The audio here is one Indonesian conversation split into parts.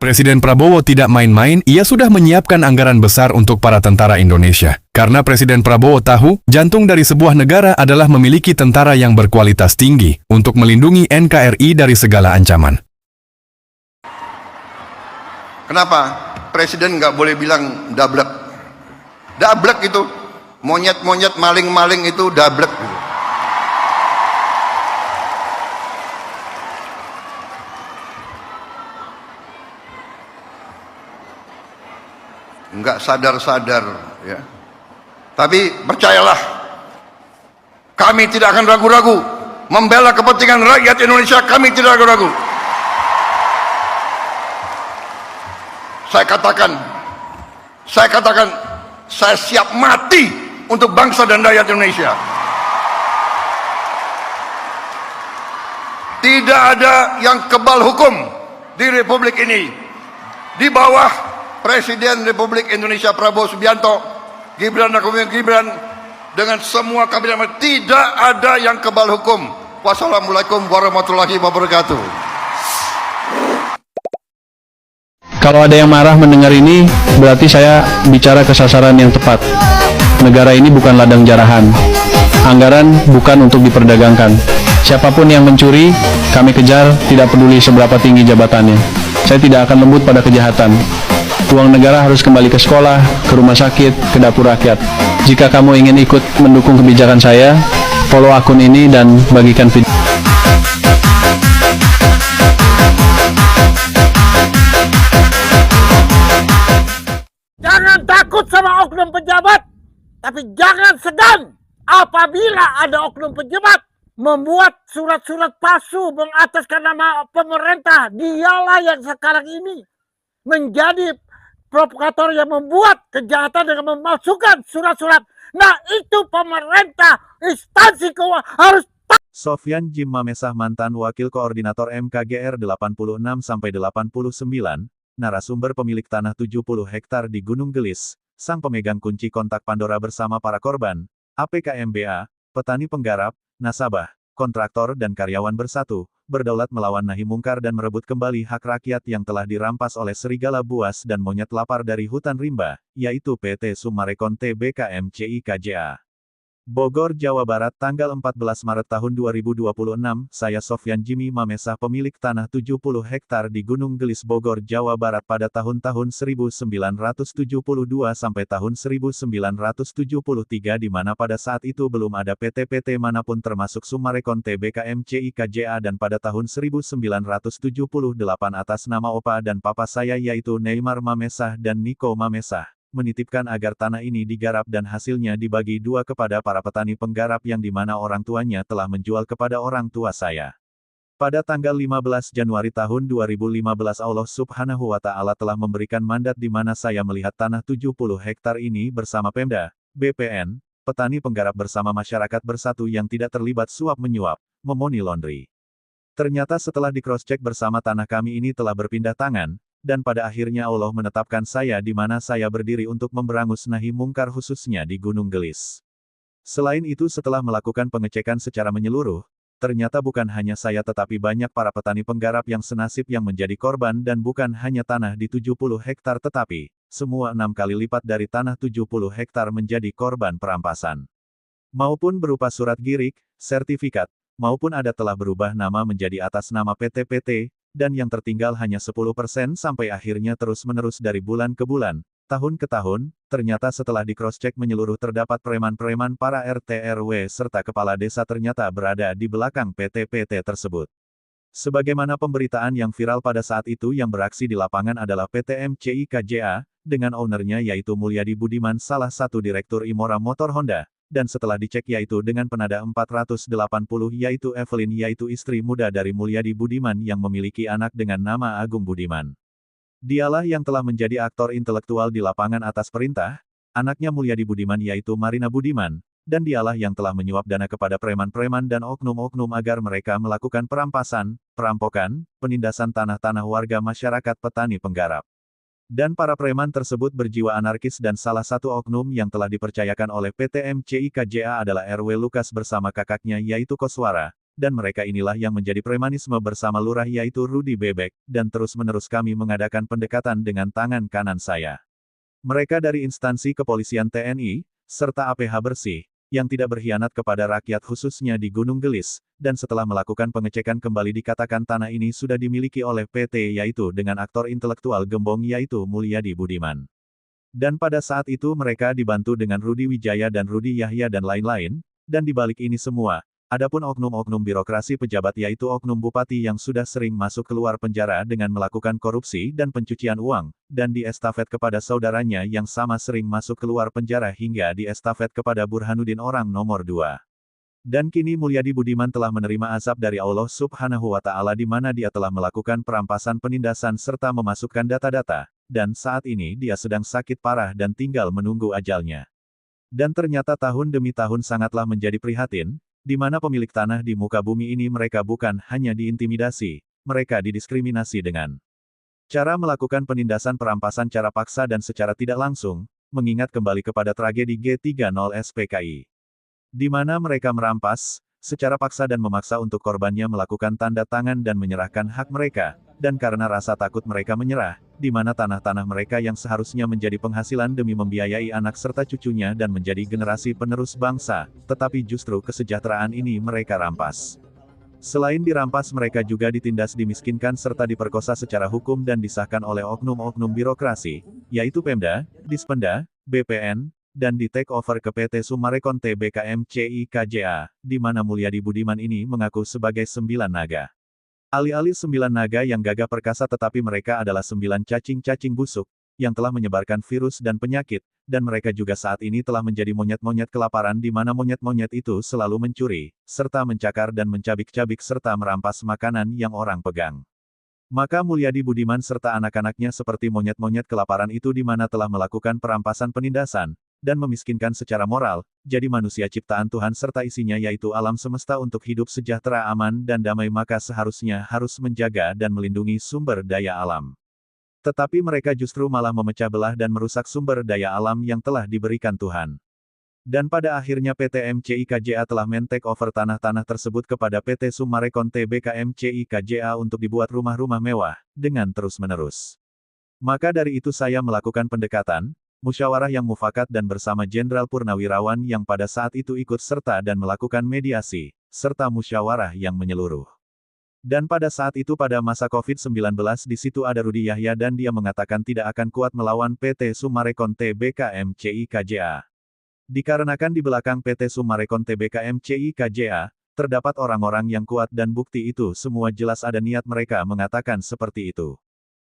Presiden Prabowo tidak main-main, ia sudah menyiapkan anggaran besar untuk para tentara Indonesia. Karena Presiden Prabowo tahu, jantung dari sebuah negara adalah memiliki tentara yang berkualitas tinggi untuk melindungi NKRI dari segala ancaman. Kenapa? Presiden nggak boleh bilang dablek. Dablek itu, monyet-monyet, maling-maling itu dablek. Nggak sadar-sadar, ya. Tapi percayalah, kami tidak akan ragu-ragu membela kepentingan rakyat Indonesia. Kami tidak ragu-ragu. Saya katakan, saya siap mati untuk bangsa dan rakyat Indonesia. Tidak ada yang kebal hukum di Republik ini. Di bawah Presiden Republik Indonesia Prabowo Subianto, Gibran dan Gibran, dengan semua kabinet, tidak ada yang kebal hukum. Wassalamualaikum warahmatullahi wabarakatuh. Kalau ada yang marah mendengar ini, berarti saya bicara ke sasaran yang tepat. Negara ini bukan ladang jarahan. Anggaran bukan untuk diperdagangkan. Siapapun yang mencuri, kami kejar, tidak peduli seberapa tinggi jabatannya. Saya tidak akan lembut pada kejahatan. Uang negara harus kembali ke sekolah, ke rumah sakit, ke dapur rakyat. Jika kamu ingin ikut mendukung kebijakan saya, follow akun ini dan bagikan video. Jangan takut sama oknum pejabat, tapi jangan segan apabila ada oknum pejabat membuat surat-surat palsu mengataskan nama pemerintah. Dialah yang sekarang ini menjadi provokator yang membuat kejahatan dengan memasukkan surat-surat. Nah, itu pemerintah, instansi keuangan harus. Sofyan Jim Mamesah, mantan Wakil Koordinator MKGR 86-89, narasumber pemilik tanah 70 hektar di Gunung Gelis, sang pemegang kunci kontak Pandora bersama para korban, APKMBA, petani penggarap, nasabah, kontraktor dan karyawan bersatu, berdaulat melawan nahi mungkar dan merebut kembali hak rakyat yang telah dirampas oleh serigala buas dan monyet lapar dari hutan rimba, yaitu PT Summarecon Tbk MCI-KJA. Bogor, Jawa Barat, tanggal 14 Maret tahun 2026, saya Sofyan Jimmy Mamesah, pemilik tanah 70 hektar di Gunung Gelis, Bogor, Jawa Barat pada tahun-tahun 1972 sampai tahun 1973, di mana pada saat itu belum ada PT-PT manapun termasuk Summarecon Tbk MCI-KJA, dan pada tahun 1978 atas nama opa dan papa saya yaitu Neymar Mamesah dan Niko Mamesah, menitipkan agar tanah ini digarap dan hasilnya dibagi dua kepada para petani penggarap yang dimana orang tuanya telah menjual kepada orang tua saya. Pada tanggal 15 Januari tahun 2015 Allah Subhanahu wa Ta'ala telah memberikan mandat di mana saya melihat tanah 70 hektar ini bersama Pemda, BPN, petani penggarap bersama masyarakat bersatu yang tidak terlibat suap menyuap, money laundry. Ternyata setelah di cross check bersama, tanah kami ini telah berpindah tangan, dan pada akhirnya Allah menetapkan saya di mana saya berdiri untuk memberangus nahi mungkar khususnya di Gunung Gelis. Selain itu, setelah melakukan pengecekan secara menyeluruh, ternyata bukan hanya saya tetapi banyak para petani penggarap yang senasib yang menjadi korban, dan bukan hanya tanah di 70 hektar tetapi semua 6 kali lipat dari tanah 70 hektar menjadi korban perampasan. Maupun berupa surat girik, sertifikat, maupun ada telah berubah nama menjadi atas nama PT-PT, dan yang tertinggal hanya 10% sampai akhirnya terus-menerus dari bulan ke bulan, tahun ke tahun, ternyata setelah di cross-check menyeluruh terdapat preman-preman para RT RW serta kepala desa ternyata berada di belakang PT-PT tersebut. Sebagaimana pemberitaan yang viral pada saat itu, yang beraksi di lapangan adalah PT MCI-KJA, dengan ownernya yaitu Mulyadi Budiman, salah satu direktur Imora Motor Honda. Dan setelah dicek yaitu dengan penada 480 yaitu Evelyn, yaitu istri muda dari Mulyadi Budiman yang memiliki anak dengan nama Agung Budiman. Dialah yang telah menjadi aktor intelektual di lapangan atas perintah anaknya Mulyadi Budiman yaitu Marina Budiman, dan dialah yang telah menyuap dana kepada preman-preman dan oknum-oknum agar mereka melakukan perampasan, perampokan, penindasan tanah-tanah warga masyarakat petani penggarap. Dan para preman tersebut berjiwa anarkis, dan salah satu oknum yang telah dipercayakan oleh PT MCI-KJA adalah RW Lukas bersama kakaknya yaitu Koswara, dan mereka inilah yang menjadi premanisme bersama lurah yaitu Rudi Bebek, dan terus-menerus kami mengadakan pendekatan dengan tangan kanan saya. Mereka dari instansi kepolisian TNI, serta APH Bersih, yang tidak berkhianat kepada rakyat khususnya di Gunung Gelis, dan setelah melakukan pengecekan kembali dikatakan tanah ini sudah dimiliki oleh PT yaitu dengan aktor intelektual gembong yaitu Mulyadi Budiman. Dan pada saat itu mereka dibantu dengan Rudi Wijaya dan Rudi Yahya dan lain-lain, dan di balik ini semua, adapun oknum-oknum birokrasi pejabat yaitu oknum bupati yang sudah sering masuk keluar penjara dengan melakukan korupsi dan pencucian uang, dan diestafet kepada saudaranya yang sama sering masuk keluar penjara hingga diestafet kepada Burhanuddin orang nomor 2. Dan kini Mulyadi Budiman telah menerima azab dari Allah Subhanahu wa Ta'ala di mana dia telah melakukan perampasan penindasan serta memasukkan data-data, dan saat ini dia sedang sakit parah dan tinggal menunggu ajalnya. Dan ternyata tahun demi tahun sangatlah menjadi prihatin, di mana pemilik tanah di muka bumi ini mereka bukan hanya diintimidasi, mereka didiskriminasi dengan cara melakukan penindasan perampasan cara paksa dan secara tidak langsung, mengingat kembali kepada tragedi G30 SPKI. Di mana mereka merampas, secara paksa dan memaksa untuk korbannya melakukan tanda tangan dan menyerahkan hak mereka, dan karena rasa takut mereka menyerah, di mana tanah-tanah mereka yang seharusnya menjadi penghasilan demi membiayai anak serta cucunya dan menjadi generasi penerus bangsa, tetapi justru kesejahteraan ini mereka rampas. Selain dirampas mereka juga ditindas dimiskinkan serta diperkosa secara hukum dan disahkan oleh oknum-oknum birokrasi, yaitu Pemda, Dispenda, BPN, dan di take over ke PT Summarecon Tbk MCIKJA, di mana Mulyadi Budiman ini mengaku sebagai 9 naga. Alih-alih 9 naga yang gagah perkasa tetapi mereka adalah 9 cacing-cacing busuk, yang telah menyebarkan virus dan penyakit, dan mereka juga saat ini telah menjadi monyet-monyet kelaparan di mana monyet-monyet itu selalu mencuri, serta mencakar dan mencabik-cabik serta merampas makanan yang orang pegang. Maka Mulyadi Budiman serta anak-anaknya seperti monyet-monyet kelaparan itu di mana telah melakukan perampasan penindasan, dan memiskinkan secara moral, jadi manusia ciptaan Tuhan serta isinya yaitu alam semesta untuk hidup sejahtera aman dan damai maka seharusnya harus menjaga dan melindungi sumber daya alam. Tetapi mereka justru malah memecah belah dan merusak sumber daya alam yang telah diberikan Tuhan. Dan pada akhirnya PT MCIKJA telah men-take over tanah-tanah tersebut kepada PT Summarecon Tbk MCIKJA untuk dibuat rumah-rumah mewah, dengan terus-menerus. Maka dari itu saya melakukan pendekatan, musyawarah yang mufakat dan bersama Jenderal Purnawirawan yang pada saat itu ikut serta dan melakukan mediasi, serta musyawarah yang menyeluruh. Dan pada saat itu pada masa COVID-19 di situ ada Rudi Yahya dan dia mengatakan tidak akan kuat melawan PT Summarecon Tbk MCIKJA. Dikarenakan di belakang PT Summarecon Tbk MCIKJA, terdapat orang-orang yang kuat dan bukti itu semua jelas ada niat mereka mengatakan seperti itu.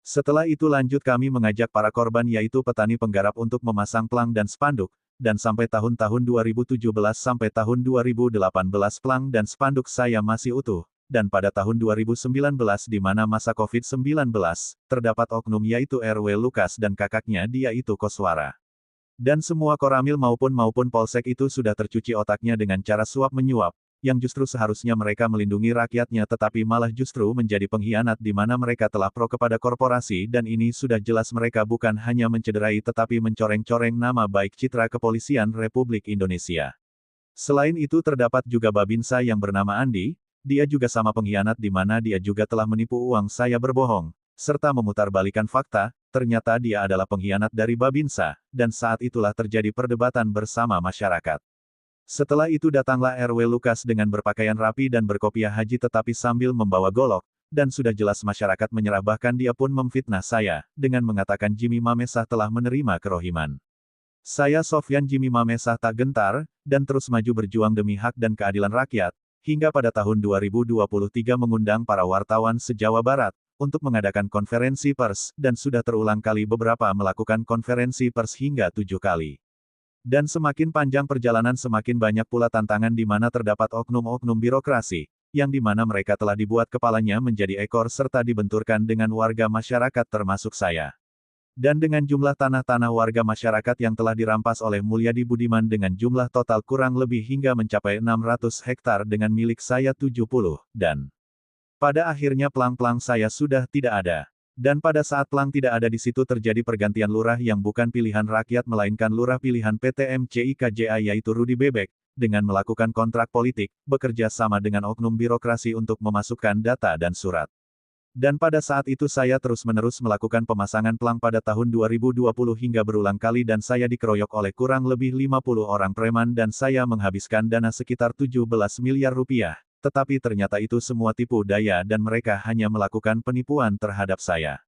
Setelah itu lanjut kami mengajak para korban yaitu petani penggarap untuk memasang plang dan spanduk, dan sampai tahun-tahun 2017 sampai tahun 2018 plang dan spanduk saya masih utuh, dan pada tahun 2019 di mana masa COVID-19, terdapat oknum yaitu RW Lukas dan kakaknya dia itu Koswara. Dan semua koramil maupun polsek itu sudah tercuci otaknya dengan cara suap-menyuap, yang justru seharusnya mereka melindungi rakyatnya tetapi malah justru menjadi pengkhianat di mana mereka telah pro kepada korporasi dan ini sudah jelas mereka bukan hanya mencederai tetapi mencoreng-coreng nama baik citra kepolisian Republik Indonesia. Selain itu terdapat juga Babinsa yang bernama Andi, dia juga sama pengkhianat di mana dia juga telah menipu uang saya berbohong, serta memutarbalikan fakta, ternyata dia adalah pengkhianat dari Babinsa, dan saat itulah terjadi perdebatan bersama masyarakat. Setelah itu datanglah RW Lukas dengan berpakaian rapi dan berkopiah haji tetapi sambil membawa golok, dan sudah jelas masyarakat menyerah bahkan dia pun memfitnah saya, dengan mengatakan Jimmy Mamesah telah menerima kerohiman. Saya Sofyan Jimmy Mamesah tak gentar, dan terus maju berjuang demi hak dan keadilan rakyat, hingga pada tahun 2023 mengundang para wartawan se-Jawa Barat, untuk mengadakan konferensi pers, dan sudah terulang kali beberapa melakukan konferensi pers hingga 7 kali. Dan semakin panjang perjalanan semakin banyak pula tantangan di mana terdapat oknum-oknum birokrasi, yang di mana mereka telah dibuat kepalanya menjadi ekor serta dibenturkan dengan warga masyarakat termasuk saya. Dan dengan jumlah tanah-tanah warga masyarakat yang telah dirampas oleh Mulyadi Budiman dengan jumlah total kurang lebih hingga mencapai 600 hektar dengan milik saya 70, dan pada akhirnya plang-plang saya sudah tidak ada. Dan pada saat plang tidak ada di situ terjadi pergantian lurah yang bukan pilihan rakyat melainkan lurah pilihan PT MCIKJA yaitu Rudi Bebek, dengan melakukan kontrak politik, bekerja sama dengan oknum birokrasi untuk memasukkan data dan surat. Dan pada saat itu saya terus-menerus melakukan pemasangan pelang pada tahun 2020 hingga berulang kali dan saya dikeroyok oleh kurang lebih 50 orang preman dan saya menghabiskan dana sekitar 17 miliar rupiah. Tetapi ternyata itu semua tipu daya dan mereka hanya melakukan penipuan terhadap saya.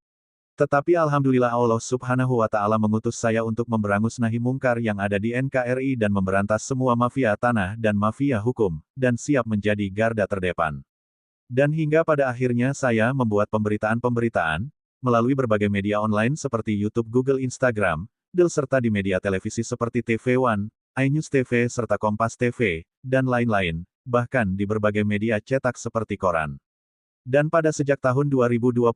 Tetapi Alhamdulillah Allah Subhanahu wa Ta'ala mengutus saya untuk memberangus nahi mungkar yang ada di NKRI dan memberantas semua mafia tanah dan mafia hukum, dan siap menjadi garda terdepan. Dan hingga pada akhirnya saya membuat pemberitaan-pemberitaan, melalui berbagai media online seperti YouTube, Google, Instagram, serta di media televisi seperti TV One, iNews TV serta Kompas TV, dan lain-lain, bahkan di berbagai media cetak seperti koran. Dan pada sejak tahun 2021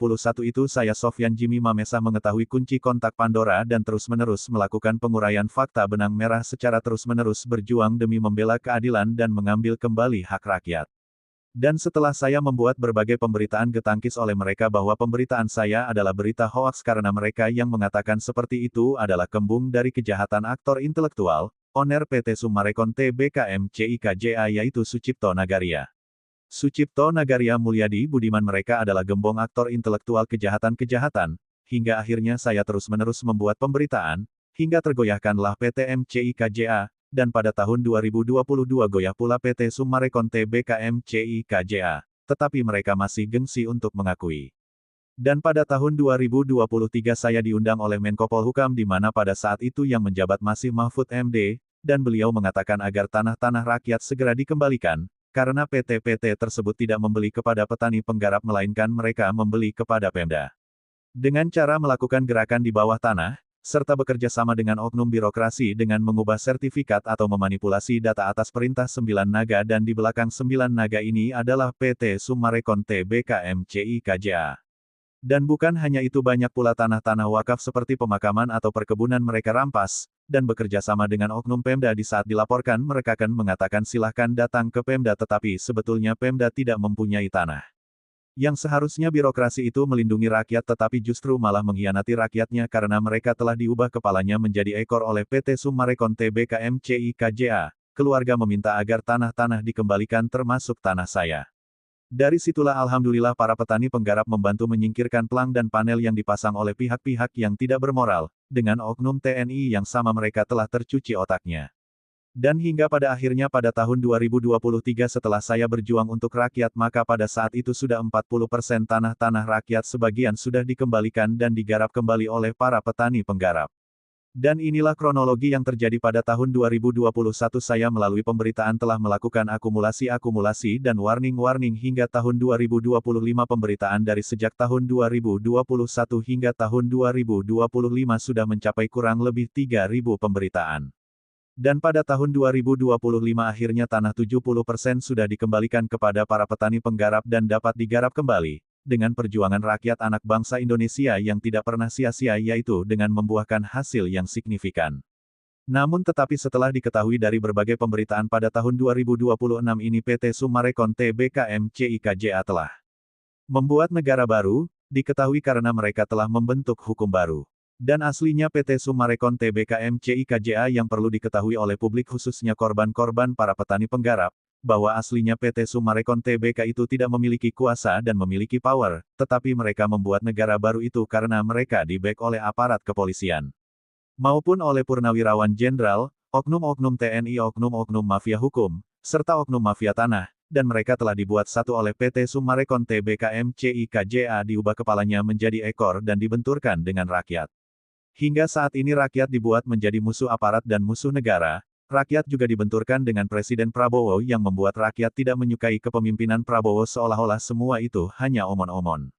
itu saya Sofyan Jimmy Mamesah mengetahui kunci kontak Pandora dan terus-menerus melakukan penguraian fakta benang merah secara terus-menerus berjuang demi membela keadilan dan mengambil kembali hak rakyat. Dan setelah saya membuat berbagai pemberitaan getangkis oleh mereka bahwa pemberitaan saya adalah berita hoaks karena mereka yang mengatakan seperti itu adalah kembung dari kejahatan aktor intelektual, owner PT Summarecon Tbk MCIKJA yaitu Sucipto Nagaria. Sucipto Nagaria Mulyadi Budiman mereka adalah gembong aktor intelektual kejahatan-kejahatan, hingga akhirnya saya terus-menerus membuat pemberitaan, hingga tergoyahkanlah PT MCIKJA, dan pada tahun 2022 goyah pula PT Summarecon Tbk MCIKJA, tetapi mereka masih gengsi untuk mengakui. Dan pada tahun 2023 saya diundang oleh Menko Polhukam di mana pada saat itu yang menjabat masih Mahfud MD, dan beliau mengatakan agar tanah-tanah rakyat segera dikembalikan, karena PT-PT tersebut tidak membeli kepada petani penggarap melainkan mereka membeli kepada Pemda. Dengan cara melakukan gerakan di bawah tanah, serta bekerja sama dengan oknum birokrasi dengan mengubah sertifikat atau memanipulasi data atas perintah 9 naga dan di belakang 9 naga ini adalah PT Summarecon Tbk MCIKJA. Dan bukan hanya itu banyak pula tanah-tanah wakaf seperti pemakaman atau perkebunan mereka rampas, dan bekerja sama dengan oknum Pemda di saat dilaporkan mereka akan mengatakan silahkan datang ke Pemda tetapi sebetulnya Pemda tidak mempunyai tanah. Yang seharusnya birokrasi itu melindungi rakyat tetapi justru malah mengkhianati rakyatnya karena mereka telah diubah kepalanya menjadi ekor oleh PT Summarecon Tbk MCIKJA. Keluarga meminta agar tanah-tanah dikembalikan termasuk tanah saya. Dari situlah alhamdulillah para petani penggarap membantu menyingkirkan pelang dan panel yang dipasang oleh pihak-pihak yang tidak bermoral, dengan oknum TNI yang sama mereka telah tercuci otaknya. Dan hingga pada akhirnya pada tahun 2023 setelah saya berjuang untuk rakyat maka pada saat itu sudah 40% tanah-tanah rakyat sebagian sudah dikembalikan dan digarap kembali oleh para petani penggarap. Dan inilah kronologi yang terjadi pada tahun 2021 saya melalui pemberitaan telah melakukan akumulasi-akumulasi dan warning-warning hingga tahun 2025 pemberitaan dari sejak tahun 2021 hingga tahun 2025 sudah mencapai kurang lebih 3.000 pemberitaan. Dan pada tahun 2025 akhirnya tanah 70% sudah dikembalikan kepada para petani penggarap dan dapat digarap kembali. Dengan perjuangan rakyat anak bangsa Indonesia yang tidak pernah sia-sia yaitu dengan membuahkan hasil yang signifikan. Namun tetapi setelah diketahui dari berbagai pemberitaan pada tahun 2026 ini PT Summarecon Tbk MCIKJA telah membuat negara baru, diketahui karena mereka telah membentuk hukum baru. Dan aslinya PT Summarecon Tbk MCIKJA yang perlu diketahui oleh publik khususnya korban-korban para petani penggarap, bahwa aslinya PT Summarecon Tbk itu tidak memiliki kuasa dan memiliki power, tetapi mereka membuat negara baru itu karena mereka di-back oleh aparat kepolisian. Maupun oleh purnawirawan jenderal, oknum-oknum TNI, oknum-oknum mafia hukum, serta oknum mafia tanah, dan mereka telah dibuat satu oleh PT Summarecon Tbk MCIKJA diubah kepalanya menjadi ekor dan dibenturkan dengan rakyat. Hingga saat ini rakyat dibuat menjadi musuh aparat dan musuh negara. Rakyat juga dibenturkan dengan Presiden Prabowo yang membuat rakyat tidak menyukai kepemimpinan Prabowo seolah-olah semua itu hanya omon-omon.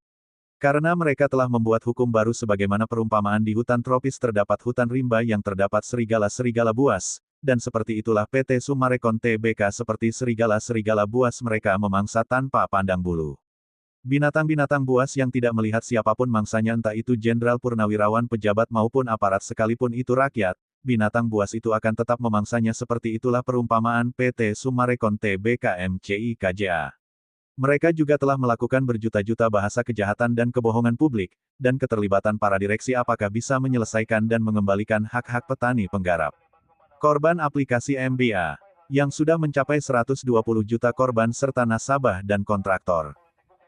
Karena mereka telah membuat hukum baru sebagaimana perumpamaan di hutan tropis terdapat hutan rimba yang terdapat serigala-serigala buas, dan seperti itulah PT Summarecon Tbk seperti serigala-serigala buas mereka memangsa tanpa pandang bulu. Binatang-binatang buas yang tidak melihat siapapun mangsanya entah itu jenderal purnawirawan pejabat maupun aparat sekalipun itu rakyat, binatang buas itu akan tetap memangsanya seperti itulah perumpamaan PT Summarecon Tbk MCIKJA. Mereka juga telah melakukan berjuta-juta bahasa kejahatan dan kebohongan publik, dan keterlibatan para direksi apakah bisa menyelesaikan dan mengembalikan hak-hak petani penggarap. Korban aplikasi MBA. yang sudah mencapai 120 juta korban serta nasabah dan kontraktor.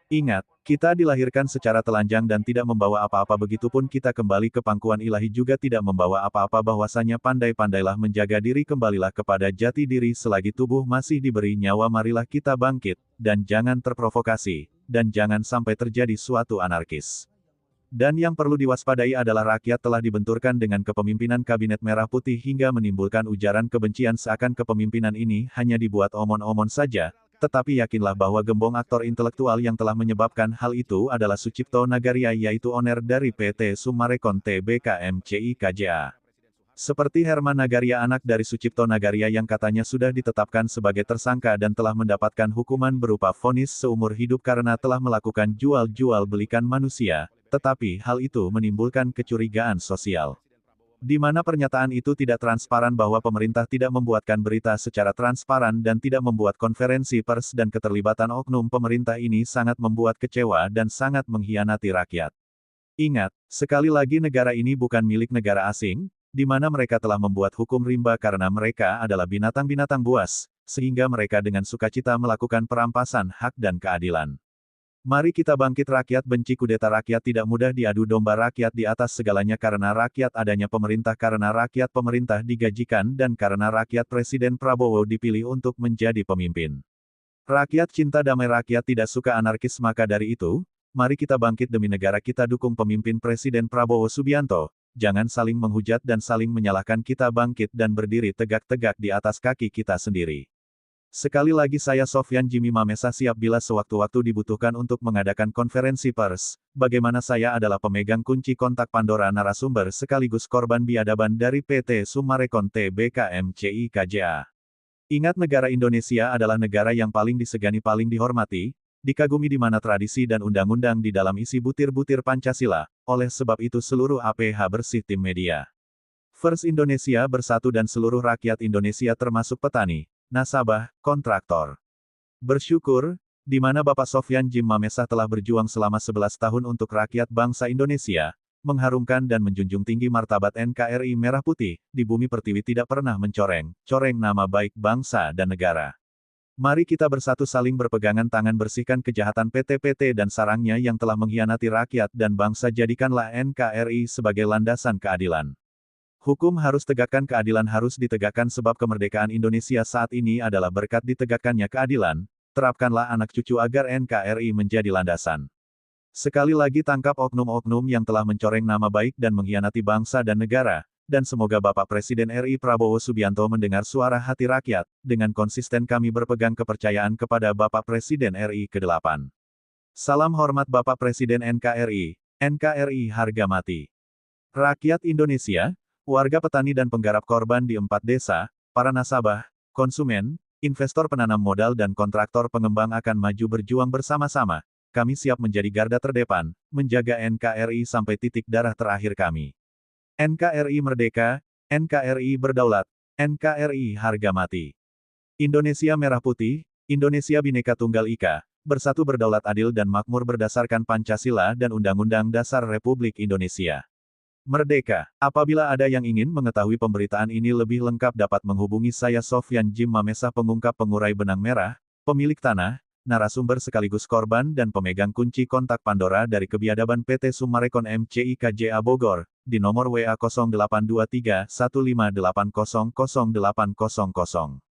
Ingat, kita dilahirkan secara telanjang dan tidak membawa apa-apa, begitupun kita kembali ke pangkuan ilahi juga tidak membawa apa-apa, bahwasanya pandai-pandailah menjaga diri, kembalilah kepada jati diri selagi tubuh masih diberi nyawa, marilah kita bangkit, dan jangan terprovokasi, dan jangan sampai terjadi suatu anarkis. Dan yang perlu diwaspadai adalah rakyat telah dibenturkan dengan kepemimpinan Kabinet Merah Putih hingga menimbulkan ujaran kebencian seakan kepemimpinan ini hanya dibuat omon-omon saja, tetapi yakinlah bahwa gembong aktor intelektual yang telah menyebabkan hal itu adalah Sucipto Nagaria, yaitu owner dari PT Summarecon Tbk MCI KJA. Seperti Herman Nagaria, anak dari Sucipto Nagaria yang katanya sudah ditetapkan sebagai tersangka dan telah mendapatkan hukuman berupa vonis seumur hidup karena telah melakukan jual-jual belikan manusia, tetapi hal itu menimbulkan kecurigaan sosial. Di mana pernyataan itu tidak transparan, bahwa pemerintah tidak membuatkan berita secara transparan dan tidak membuat konferensi pers, dan keterlibatan oknum pemerintah ini sangat membuat kecewa dan sangat mengkhianati rakyat. Ingat, sekali lagi negara ini bukan milik negara asing, di mana mereka telah membuat hukum rimba karena mereka adalah binatang-binatang buas, sehingga mereka dengan sukacita melakukan perampasan hak dan keadilan. Mari kita bangkit, rakyat benci kudeta, rakyat tidak mudah diadu domba, rakyat di atas segalanya, karena rakyat adanya pemerintah, karena rakyat pemerintah digajikan, dan karena rakyat Presiden Prabowo dipilih untuk menjadi pemimpin. Rakyat cinta damai, rakyat tidak suka anarkis, maka dari itu, mari kita bangkit demi negara kita, dukung pemimpin Presiden Prabowo Subianto, jangan saling menghujat dan saling menyalahkan, kita bangkit dan berdiri tegak-tegak di atas kaki kita sendiri. Sekali lagi saya Sofyan Jimmy Mamesa siap bila sewaktu-waktu dibutuhkan untuk mengadakan konferensi pers, bagaimana saya adalah pemegang kunci kontak Pandora, narasumber sekaligus korban biadaban dari PT Summarecon Tbk MCI KJA. Ingat, negara Indonesia adalah negara yang paling disegani, paling dihormati, dikagumi, di mana tradisi dan undang-undang di dalam isi butir-butir Pancasila, oleh sebab itu seluruh APH bersih tim media. First Indonesia bersatu dan seluruh rakyat Indonesia termasuk petani, nasabah, kontraktor. Bersyukur, di mana Bapak Sofyan Jim Mamesa telah berjuang selama 11 tahun untuk rakyat bangsa Indonesia, mengharumkan dan menjunjung tinggi martabat NKRI Merah Putih, di bumi pertiwi tidak pernah mencoreng nama baik bangsa dan negara. Mari kita bersatu saling berpegangan tangan, bersihkan kejahatan PT-PT dan sarangnya yang telah mengkhianati rakyat dan bangsa, jadikanlah NKRI sebagai landasan keadilan. Hukum harus tegakkan, keadilan harus ditegakkan, sebab kemerdekaan Indonesia saat ini adalah berkat ditegakkannya keadilan, terapkanlah anak cucu agar NKRI menjadi landasan. Sekali lagi tangkap oknum-oknum yang telah mencoreng nama baik dan mengkhianati bangsa dan negara, dan semoga Bapak Presiden RI Prabowo Subianto mendengar suara hati rakyat, dengan konsisten kami berpegang kepercayaan kepada Bapak Presiden RI ke-8. Salam hormat Bapak Presiden NKRI, NKRI harga mati. Rakyat Indonesia, warga petani dan penggarap korban di 4 desa, para nasabah, konsumen, investor, penanam modal dan kontraktor pengembang akan maju berjuang bersama-sama. Kami siap menjadi garda terdepan, menjaga NKRI sampai titik darah terakhir kami. NKRI merdeka, NKRI berdaulat, NKRI harga mati. Indonesia Merah Putih, Indonesia Bhinneka Tunggal Ika, bersatu berdaulat adil dan makmur berdasarkan Pancasila dan Undang-Undang Dasar Republik Indonesia. Merdeka. Apabila ada yang ingin mengetahui pemberitaan ini lebih lengkap dapat menghubungi saya Sofyan Jim Mamesa, pengungkap pengurai benang merah, pemilik tanah, narasumber sekaligus korban dan pemegang kunci kontak Pandora dari kebiadaban PT Summarecon MCI KJA Bogor, di nomor WA 0823 158000800.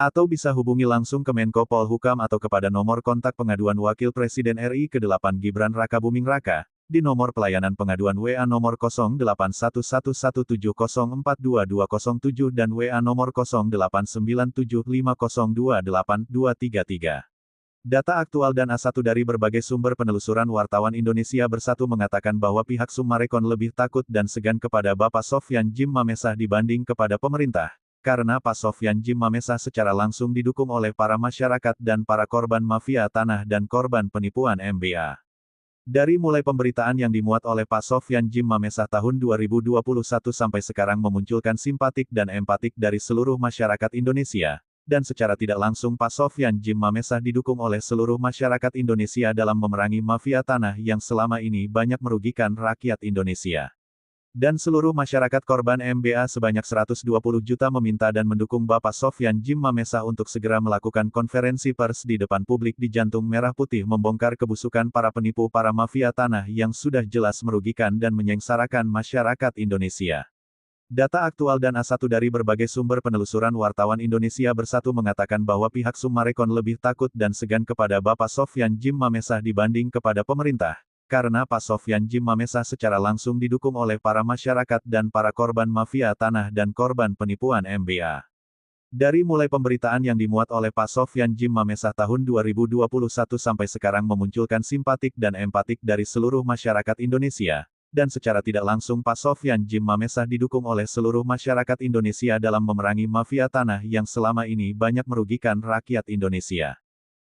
Atau bisa hubungi langsung ke Menko Polhukam atau kepada nomor kontak pengaduan Wakil Presiden RI ke-8 Gibran Rakabuming Raka, di nomor pelayanan pengaduan WA nomor 081170422207 dan WA nomor 089750282233. Data aktual dan A1 dari berbagai sumber penelusuran wartawan Indonesia Bersatu mengatakan bahwa pihak Summarecon lebih takut dan segan kepada Bapak Sofyan Jim Mamesa dibanding kepada pemerintah, karena Pak Sofyan Jim Mamesa secara langsung didukung oleh para masyarakat dan para korban mafia tanah dan korban penipuan MBA. Dari mulai pemberitaan yang dimuat oleh Pak Sofyan Jim Mamesa tahun 2021 sampai sekarang memunculkan simpatik dan empatik dari seluruh masyarakat Indonesia, dan secara tidak langsung Pak Sofyan Jim Mamesa didukung oleh seluruh masyarakat Indonesia dalam memerangi mafia tanah yang selama ini banyak merugikan rakyat Indonesia. Dan seluruh masyarakat korban MBA sebanyak 120 juta meminta dan mendukung Bapak Sofyan Jim Mamesa untuk segera melakukan konferensi pers di depan publik di Jantung Merah Putih membongkar kebusukan para penipu para mafia tanah yang sudah jelas merugikan dan menyengsarakan masyarakat Indonesia. Data aktual dan A1 dari berbagai sumber penelusuran wartawan Indonesia Bersatu mengatakan bahwa pihak Summarecon lebih takut dan segan kepada Bapak Sofyan Jim Mamesa dibanding kepada pemerintah. Karena Pak Sofyan Jim Mamesa secara langsung didukung oleh para masyarakat dan para korban mafia tanah dan korban penipuan MBA. Dari mulai pemberitaan yang dimuat oleh Pak Sofyan Jim Mamesa tahun 2021 sampai sekarang memunculkan simpatik dan empatik dari seluruh masyarakat Indonesia, dan secara tidak langsung Pak Sofyan Jim Mamesa didukung oleh seluruh masyarakat Indonesia dalam memerangi mafia tanah yang selama ini banyak merugikan rakyat Indonesia.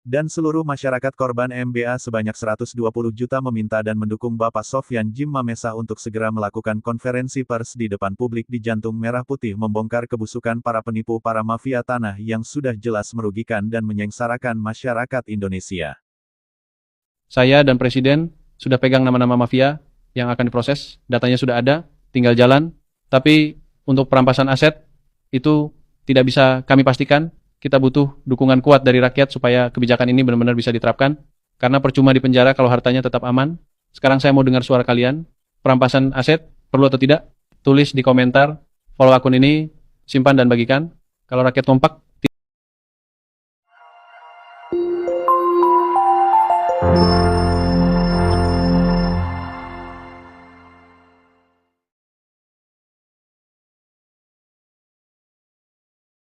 Dan seluruh masyarakat korban MBA sebanyak 120 juta meminta dan mendukung Bapak Sofyan Jim Mamesa untuk segera melakukan konferensi pers di depan publik di Jantung Merah Putih membongkar kebusukan para penipu para mafia tanah yang sudah jelas merugikan dan menyengsarakan masyarakat Indonesia. Saya dan Presiden sudah pegang nama-nama mafia yang akan diproses, datanya sudah ada, tinggal jalan. Tapi untuk perampasan aset, itu tidak bisa kami pastikan. Kita butuh dukungan kuat dari rakyat supaya kebijakan ini benar-benar bisa diterapkan. Karena percuma di penjara kalau hartanya tetap aman. Sekarang saya mau dengar suara kalian. Perampasan aset, perlu atau tidak? Tulis di komentar. Follow akun ini, simpan dan bagikan. Kalau rakyat kompak,